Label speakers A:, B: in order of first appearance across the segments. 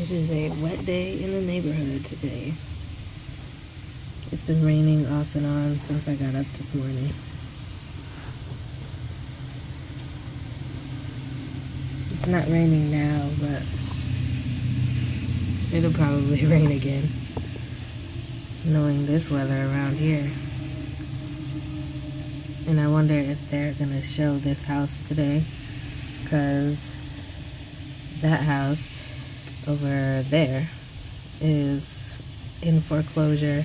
A: It is a wet day in the neighborhood today. It's been raining off and on since I got up this morning. It's not raining now, but it'll probably rain again, knowing this weather around here. And I wonder if they're gonna show this house today, because that house over there is in foreclosure,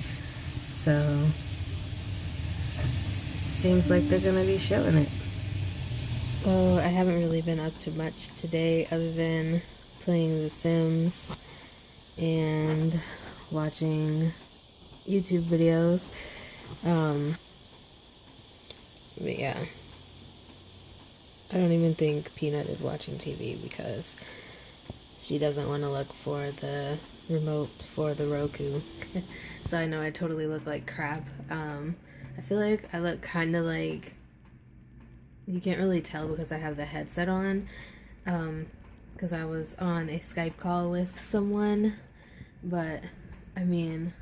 A: so seems like they're gonna be showing it. So I haven't really been up to much today other than playing The Sims and watching YouTube videos. But yeah, I don't even think Peanut is watching TV because she doesn't want to look for the remote for the Roku. So I know I totally look like crap. I feel like I look kind of like, you can't really tell because I have the headset on, because I was on a Skype call with someone, but I mean,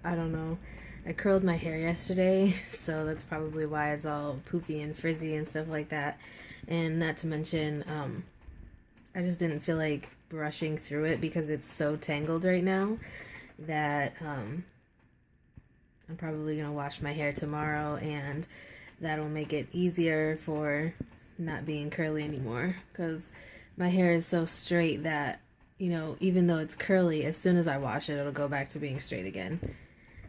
A: I don't know. I curled my hair yesterday, so that's probably why it's all poofy and frizzy and stuff like that. And not to mention, I just didn't feel like brushing through it because it's so tangled right now that I'm probably going to wash my hair tomorrow, and that'll make it easier for not being curly anymore, because my hair is so straight that, you know, even though it's curly, as soon as I wash it, it'll go back to being straight again.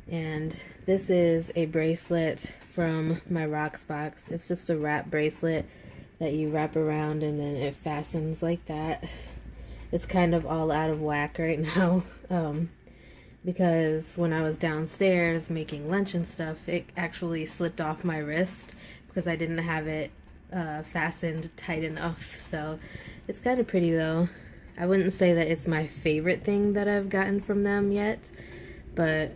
A: And this is a bracelet from my Rocks box. It's just a wrap bracelet that you wrap around and then it fastens like that. It's kind of all out of whack right now, because when I was downstairs making lunch and stuff, it actually slipped off my wrist because I didn't have it fastened tight enough. So it's kind of pretty though. I wouldn't say that it's my favorite thing that I've gotten from them yet, but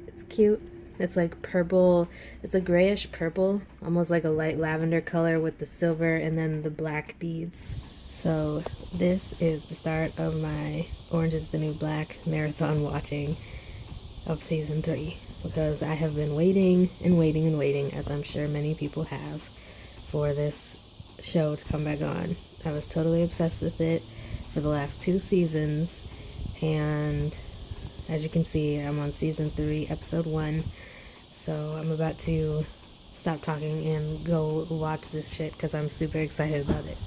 A: it's cute. It's like purple. It's a grayish purple, almost like a light lavender color with the silver and then the black beads. So this is the start of my Orange is the New Black marathon watching of season 3, because I have been waiting and waiting and waiting, as I'm sure many people have, for this show to come back on. I was totally obsessed with it for the last 2 seasons, and as you can see, I'm on season 3, episode 1, so I'm about to stop talking and go watch this shit because I'm super excited about it.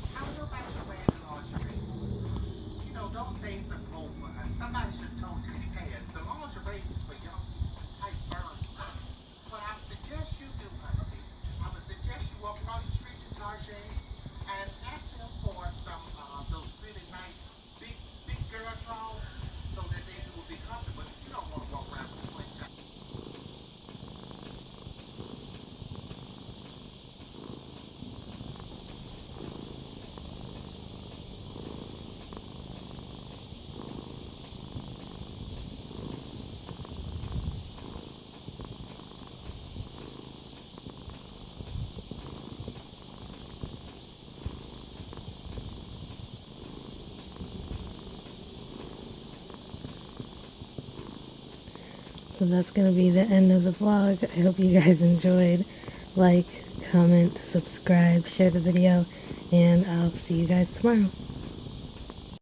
A: So that's going to be the end of the vlog. I hope you guys enjoyed. Like, comment, subscribe, share the video, and I'll see you guys tomorrow.